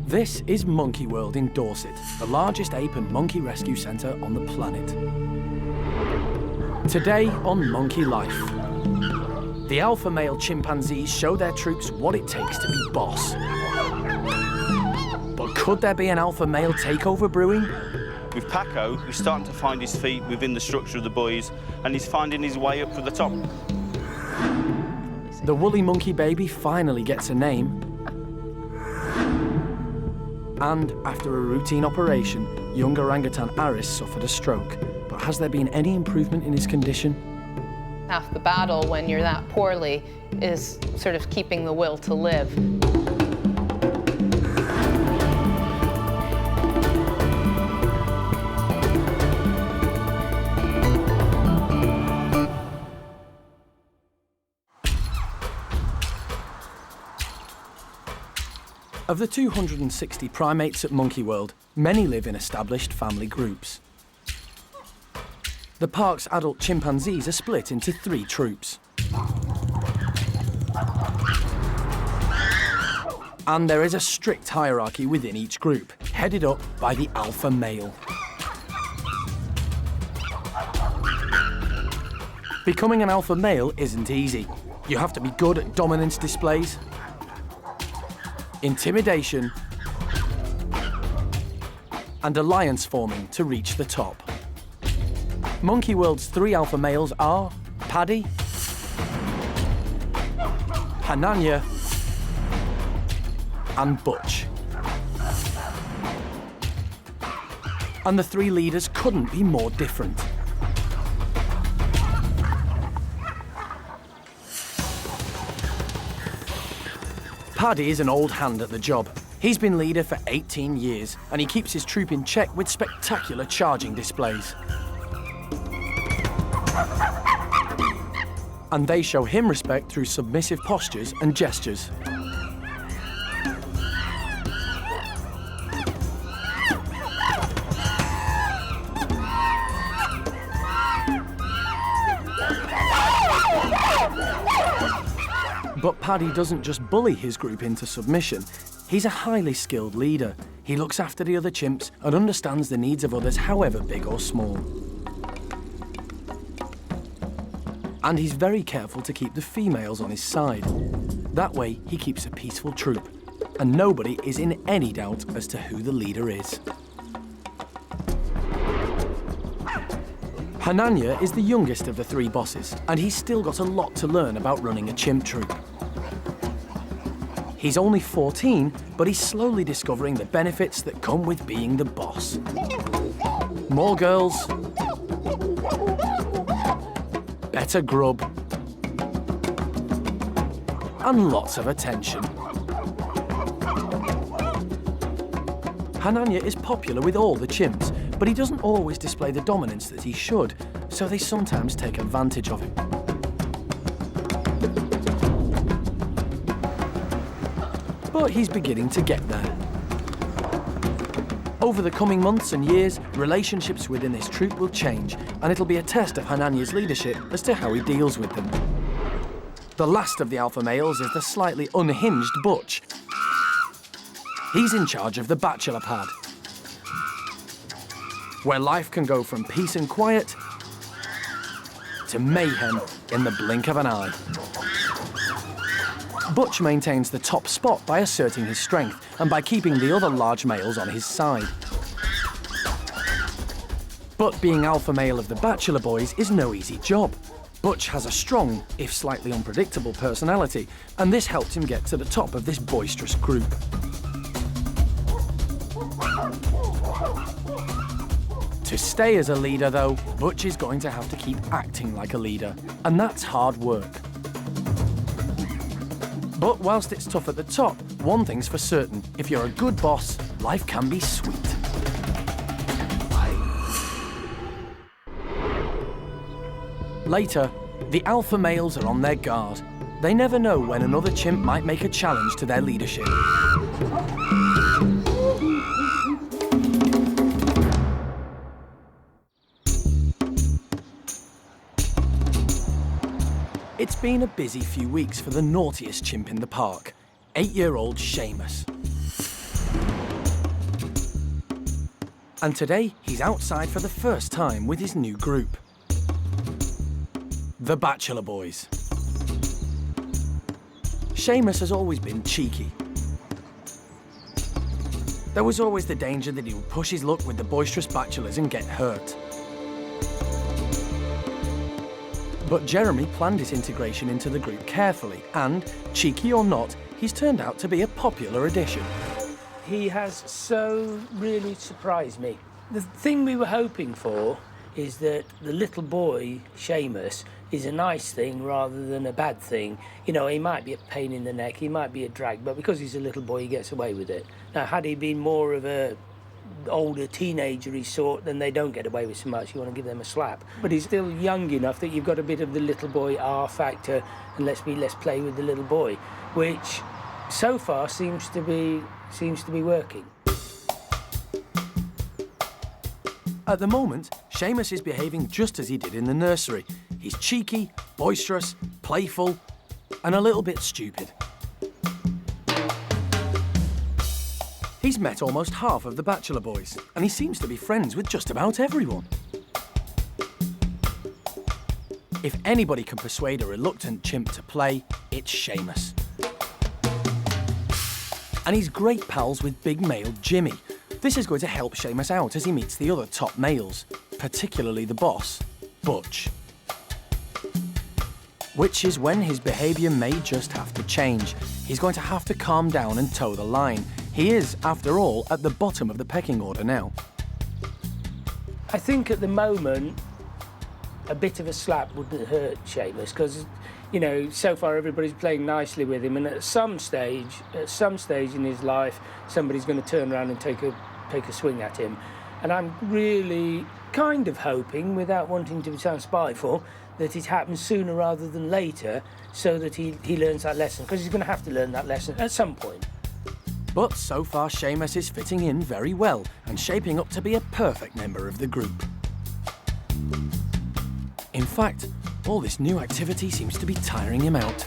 This is Monkey World in Dorset, the largest ape and monkey rescue centre on the planet. Today on Monkey Life, the alpha male chimpanzees show their troops what it takes to be boss. But could there be an alpha male takeover brewing? With Paco, he's starting to find his feet within the structure of the boys, and he's finding his way up to the top. The woolly monkey baby finally gets a name. And after a routine operation, young orangutan Aris suffered a stroke. But has there been any improvement in his condition? Half the battle when you're that poorly is sort of keeping the will to live. Of the 260 primates at Monkey World, many live in established family groups. The park's adult chimpanzees are split into 3 troops. And there is a strict hierarchy within each group, headed up by the alpha male. Becoming an alpha male isn't easy. You have to be good at dominance displays, intimidation, and alliance forming to reach the top. Monkey World's 3 alpha males are Paddy, Hana, and Butch. And the 3 leaders couldn't be more different. Paddy is an old hand at the job. He's been leader for 18 years, and he keeps his troop in check with spectacular charging displays. And they show him respect through submissive postures and gestures. But Paddy doesn't just bully his group into submission. He's a highly skilled leader. He looks after the other chimps and understands the needs of others, however big or small. And he's very careful to keep the females on his side. That way, he keeps a peaceful troop, and nobody is in any doubt as to who the leader is. Hana is the youngest of the 3 bosses, and he's still got a lot to learn about running a chimp troop. He's only 14, but he's slowly discovering the benefits that come with being the boss. More girls, better grub, and lots of attention. Hana is popular with all the chimps, but he doesn't always display the dominance that he should, so they sometimes take advantage of him. But he's beginning to get there. Over the coming months and years, relationships within this troop will change, and it'll be a test of Hananya's leadership as to how he deals with them. The last of the alpha males is the slightly unhinged Butch. He's in charge of the Bachelor Pad, where life can go from peace and quiet to mayhem in the blink of an eye. Butch maintains the top spot by asserting his strength and by keeping the other large males on his side. But being alpha male of the Bachelor Boys is no easy job. Butch has a strong, if slightly unpredictable, personality, and this helped him get to the top of this boisterous group. To stay as a leader, though, Butch is going to have to keep acting like a leader, and that's hard work. But whilst it's tough at the top, one thing's for certain: if you're a good boss, life can be sweet. Later, the alpha males are on their guard. They never know when another chimp might make a challenge to their leadership. It's been a busy few weeks for the naughtiest chimp in the park, 8-year-old Sheamus. And today, he's outside for the first time with his new group. The Bachelor Boys. Sheamus has always been cheeky. There was always the danger that he would push his luck with the boisterous bachelors and get hurt. But Jeremy planned his integration into the group carefully, and, cheeky or not, he's turned out to be a popular addition. He has so really surprised me. The thing we were hoping for is that the little boy, Sheamus, is a nice thing rather than a bad thing. You know, he might be a pain in the neck, he might be a drag, but because he's a little boy, he gets away with it. Now, had he been more of a older teenager-y sort, then they don't get away with so much. You want to give them a slap. But he's still young enough that you've got a bit of the little boy R factor, and let's play with the little boy, which so far seems to be working. At the moment, Sheamus is behaving just as he did in the nursery. He's cheeky, boisterous, playful, and a little bit stupid. He's met almost half of the Bachelor Boys, and he seems to be friends with just about everyone. If anybody can persuade a reluctant chimp to play, it's Sheamus. And he's great pals with big male Jimmy. This is going to help Sheamus out as he meets the other top males, particularly the boss, Butch. Which is when his behaviour may just have to change. He's going to have to calm down and toe the line. He is, after all, at the bottom of the pecking order now. I think at the moment, a bit of a slap wouldn't hurt Sheamus, because, you know, so far everybody's playing nicely with him, and at some stage in his life, somebody's going to turn around and take a swing at him. And I'm really kind of hoping, without wanting to sound spiteful, that it happens sooner rather than later, so that he learns that lesson, because he's going to have to learn that lesson at some point. But so far, Sheamus is fitting in very well and shaping up to be a perfect member of the group. In fact, all this new activity seems to be tiring him out.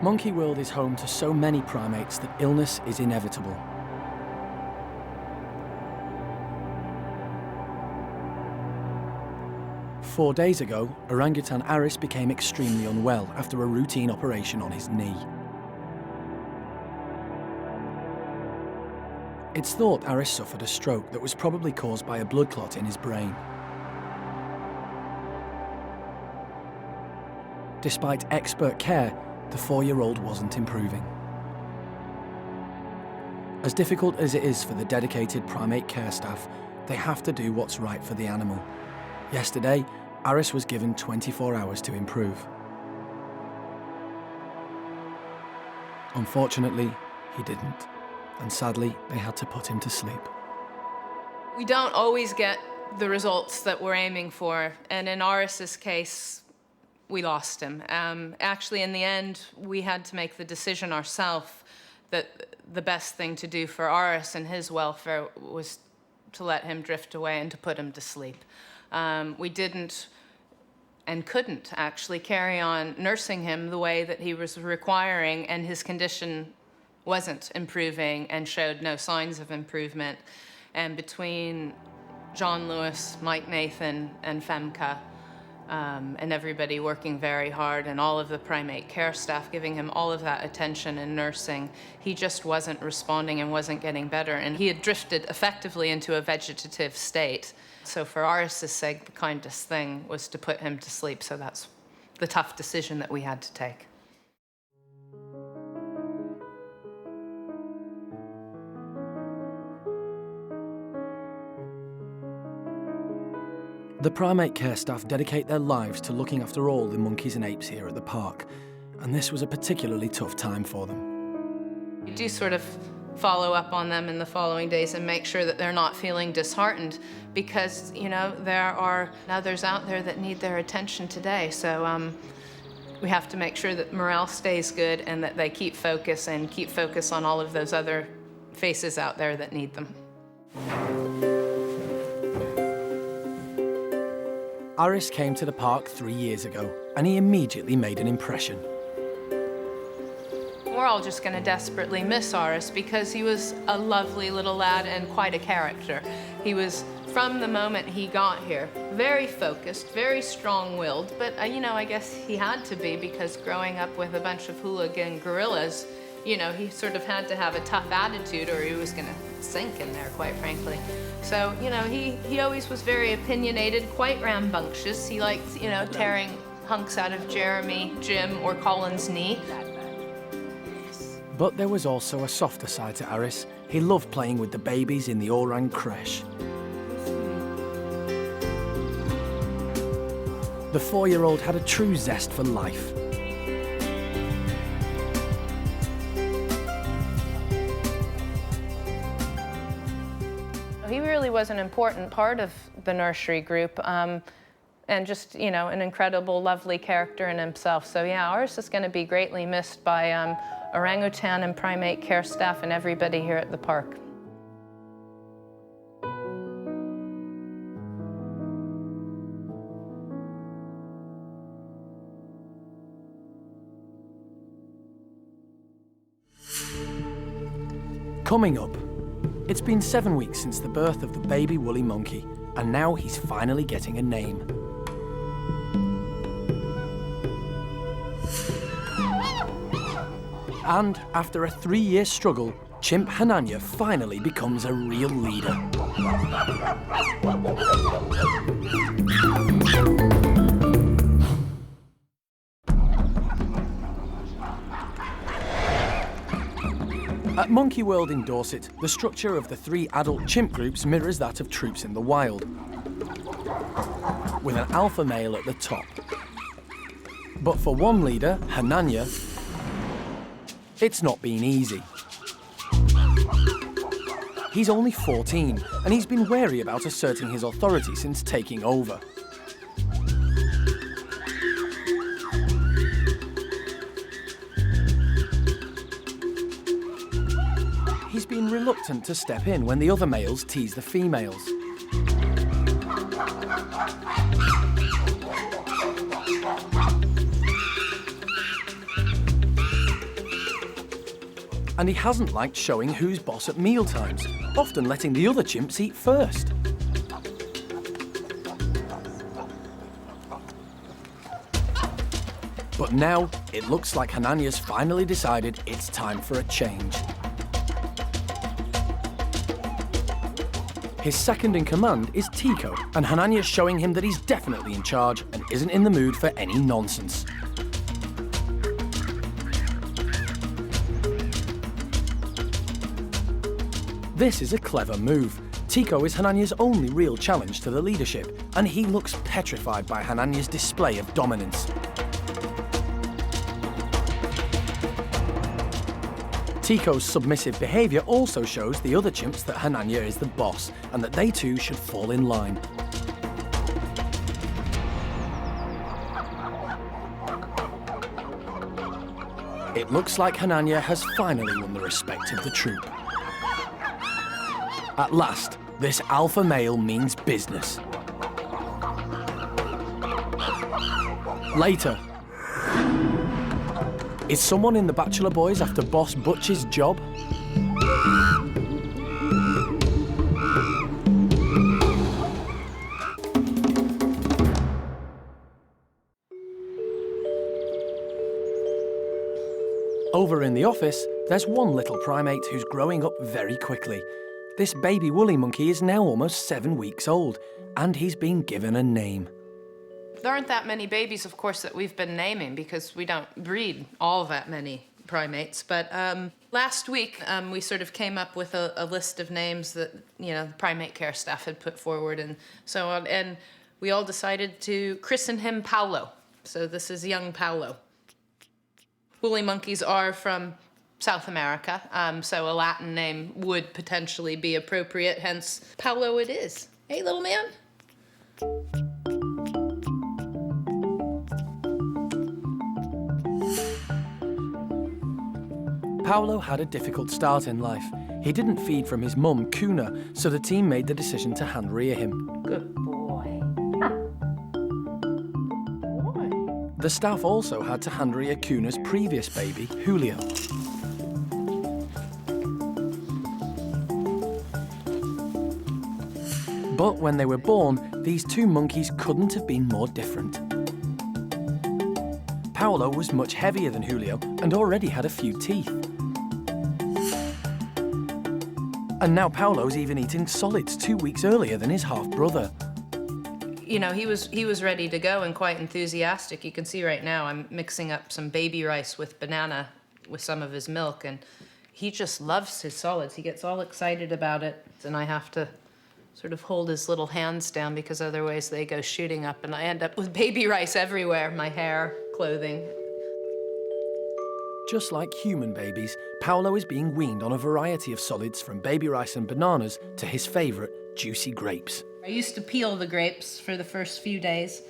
Monkey World is home to so many primates that illness is inevitable. Four days ago, orangutan Aris became extremely unwell after a routine operation on his knee. It's thought Aris suffered a stroke that was probably caused by a blood clot in his brain. Despite expert care, the 4-year-old wasn't improving. As difficult as it is for the dedicated primate care staff, they have to do what's right for the animal. Yesterday, Aris was given 24 hours to improve. Unfortunately, he didn't, and sadly, they had to put him to sleep. We don't always get the results that we're aiming for, and in Aris's case, we lost him. Actually, in the end, we had to make the decision ourselves that the best thing to do for Aris and his welfare was to let him drift away and to put him to sleep. We didn't and couldn't actually carry on nursing him the way that he was requiring, and his condition wasn't improving and showed no signs of improvement. And between John Lewis, Mike Nathan, and Femke, and everybody working very hard, and all of the primate care staff giving him all of that attention and nursing, he just wasn't responding and wasn't getting better. And he had drifted effectively into a vegetative state. So for Aris's sake, the kindest thing was to put him to sleep. So that's the tough decision that we had to take. The primate care staff dedicate their lives to looking after all the monkeys and apes here at the park, and this was a particularly tough time for them. We do sort of follow up on them in the following days and make sure that they're not feeling disheartened, because, you know, there are others out there that need their attention today. So We have to make sure that morale stays good and that they keep focus on all of those other faces out there that need them. Aris came to the park 3 years ago, and he immediately made an impression. We're all just going to desperately miss Aris because he was a lovely little lad and quite a character. He was, from the moment he got here, very focused, very strong-willed, but, you know, I guess he had to be because growing up with a bunch of hooligan gorillas, you know, he sort of had to have a tough attitude or he was going to sink in there, quite frankly. So, you know, he always was very opinionated, quite rambunctious. He liked, you know, tearing hunks out of Jeremy, Jim, or Colin's knee. But there was also a softer side to Aris. He loved playing with the babies in the orang creche. The 4-year-old had a true zest for life. He really was an important part of the nursery group, and just, you know, an incredible, lovely character in himself. So yeah, Aris is going to be greatly missed by Orangutan and Primate care staff and everybody here at the park. Coming up, it's been 7 weeks since the birth of the baby woolly monkey, and now he's finally getting a name. And after a 3-year struggle, chimp Hana finally becomes a real leader. At Monkey World in Dorset, the structure of the 3 adult chimp groups mirrors that of troops in the wild, with an alpha male at the top. But for one leader, Hana, it's not been easy. He's only 14, and he's been wary about asserting his authority since taking over. He's been reluctant to step in when the other males tease the females. And he hasn't liked showing who's boss at mealtimes, often letting the other chimps eat first. But now, it looks like Hana's finally decided it's time for a change. His second in command is Tico, and Hana's showing him that he's definitely in charge and isn't in the mood for any nonsense. This is a clever move. Tico is Hana's only real challenge to the leadership, and he looks petrified by Hana's display of dominance. Tico's submissive behaviour also shows the other chimps that Hana is the boss, and that they too should fall in line. It looks like Hana has finally won the respect of the troop. At last, this alpha male means business. Later. Is someone in the Bachelor Boys after Boss Butch's job? Over in the office, there's one little primate who's growing up very quickly. This baby woolly monkey is now almost 7 weeks old, and he's been given a name. There aren't that many babies, of course, that we've been naming because we don't breed all that many primates. But last week, we sort of came up with a list of names that, you know, the primate care staff had put forward and so on. And we all decided to christen him Paulo. So this is young Paulo. Woolly monkeys are from South America, so a Latin name would potentially be appropriate, hence Paulo it is. Hey, little man. Paulo had a difficult start in life. He didn't feed from his mum, Kuna, so the team made the decision to hand-rear him. Good boy. The staff also had to hand-rear Kuna's previous baby, Julio. But when they were born, these two monkeys couldn't have been more different. Paulo was much heavier than Julio and already had a few teeth. And now Paulo's even eating solids 2 weeks earlier than his half-brother. You know, he was ready to go and quite enthusiastic. You can see right now I'm mixing up some baby rice with banana with some of his milk, and he just loves his solids. He gets all excited about it, and I have to sort of hold his little hands down because otherwise they go shooting up and I end up with baby rice everywhere, my hair, clothing. Just like human babies, Paulo is being weaned on a variety of solids from baby rice and bananas to his favourite, juicy grapes. I used to peel the grapes for the first few days,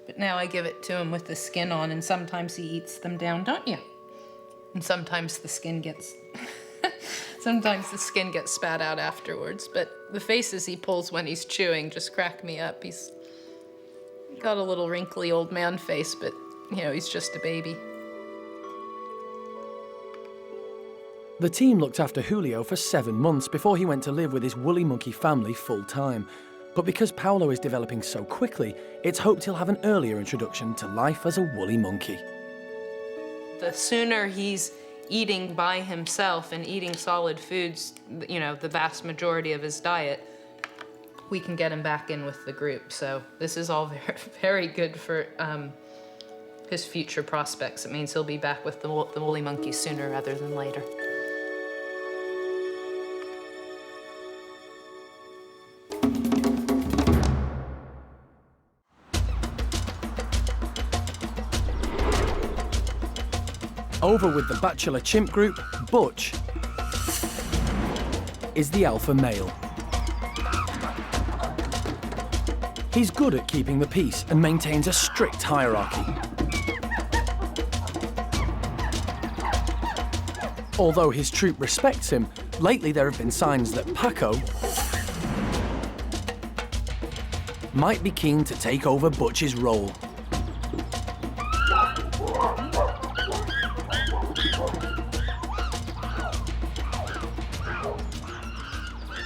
but now I give it to him with the skin on, and sometimes he eats them down, don't you? And sometimes the skin gets sometimes the skin gets spat out afterwards, but the faces he pulls when he's chewing just crack me up. He's got a little wrinkly old man face, but you know, he's just a baby. The team looked after Julio for 7 months before he went to live with his woolly monkey family full-time. But because Paulo is developing so quickly, it's hoped he'll have an earlier introduction to life as a woolly monkey. The sooner he's eating by himself and eating solid foods, you know, the vast majority of his diet, we can get him back in with the group. So this is all very, very good for his future prospects. It means he'll be back with the woolly monkeys sooner rather than later. Over with the Bachelor chimp group, Butch is the alpha male. He's good at keeping the peace and maintains a strict hierarchy. Although his troop respects him, lately there have been signs that Paco might be keen to take over Butch's role.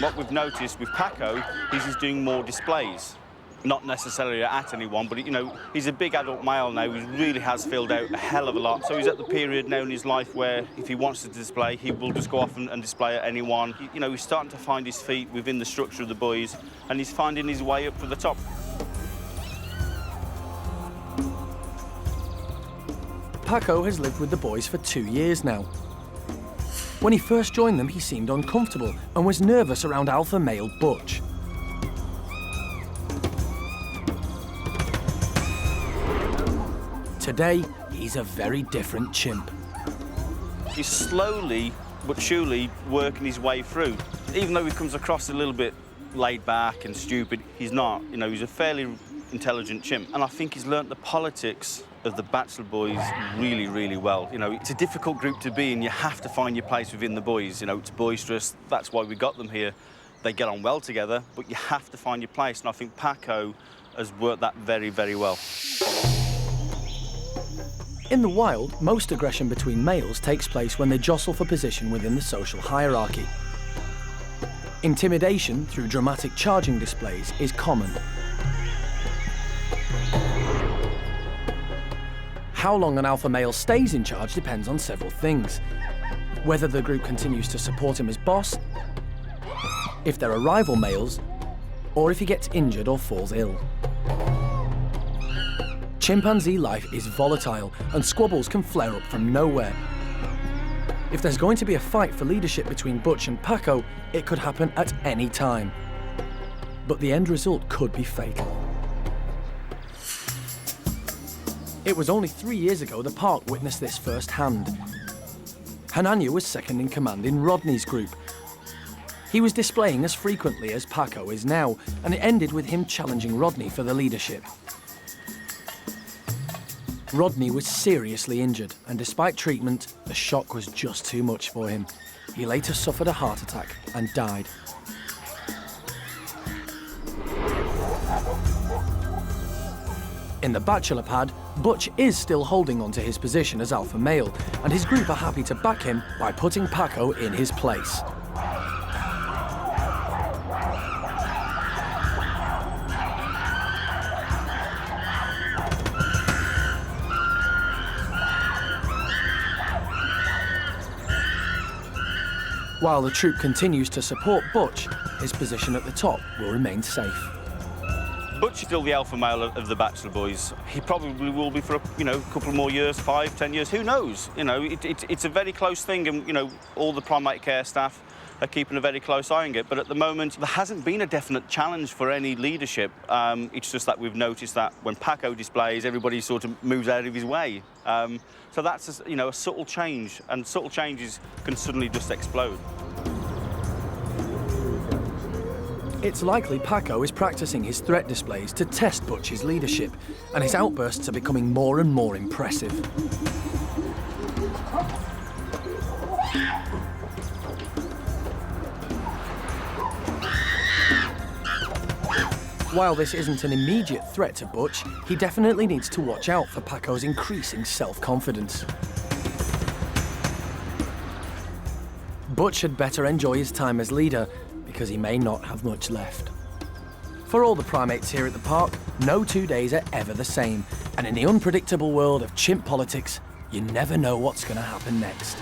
What we've noticed with Paco is he's doing more displays. Not necessarily at anyone, but you know, he's a big adult male now who really has filled out a hell of a lot. So he's at the period now in his life where if he wants to display, he will just go off and display at anyone. You know, he's starting to find his feet within the structure of the boys, and he's finding his way up to the top. Paco has lived with the boys for 2 years now. When he first joined them, he seemed uncomfortable and was nervous around alpha male Butch. Today, he's a very different chimp. He's slowly but surely working his way through. Even though he comes across a little bit laid back and stupid, he's not. You know, he's a fairly intelligent chimp. And I think he's learnt the politics of the Bachelor boys really, really well. You know, it's a difficult group to be in. You have to find your place within the boys. You know, it's boisterous. That's why we got them here. They get on well together, but you have to find your place. And I think Paco has worked that very, very well. In the wild, most aggression between males takes place when they jostle for position within the social hierarchy. Intimidation through dramatic charging displays is common. How long an alpha male stays in charge depends on several things. Whether the group continues to support him as boss, if there are rival males, or if he gets injured or falls ill. Chimpanzee life is volatile, and squabbles can flare up from nowhere. If there's going to be a fight for leadership between Butch and Paco, it could happen at any time. But the end result could be fatal. It was only 3 years ago the park witnessed this firsthand. Hana was second in command in Rodney's group. He was displaying as frequently as Paco is now, and it ended with him challenging Rodney for the leadership. Rodney was seriously injured, and despite treatment, the shock was just too much for him. He later suffered a heart attack and died. In the Bachelor Pad, Butch is still holding on to his position as alpha male, and his group are happy to back him by putting Paco in his place. While the troop continues to support Butch, his position at the top will remain safe. Butch is still the alpha male of the Bachelor boys. He probably will be for a couple more years, 5, 10 years. Who knows? It's a very close thing, and all the primate care staff are keeping a very close eye on it. But at the moment, there hasn't been a definite challenge for any leadership. It's just that we've noticed that when Paco displays, everybody sort of moves out of his way. So that's a subtle change, and subtle changes can suddenly just explode. It's likely Paco is practicing his threat displays to test Butch's leadership, and his outbursts are becoming more and more impressive. While this isn't an immediate threat to Butch, he definitely needs to watch out for Paco's increasing self-confidence. Butch had better enjoy his time as leader, because he may not have much left. For all the primates here at the park, no 2 days are ever the same, and in the unpredictable world of chimp politics, you never know what's going to happen next.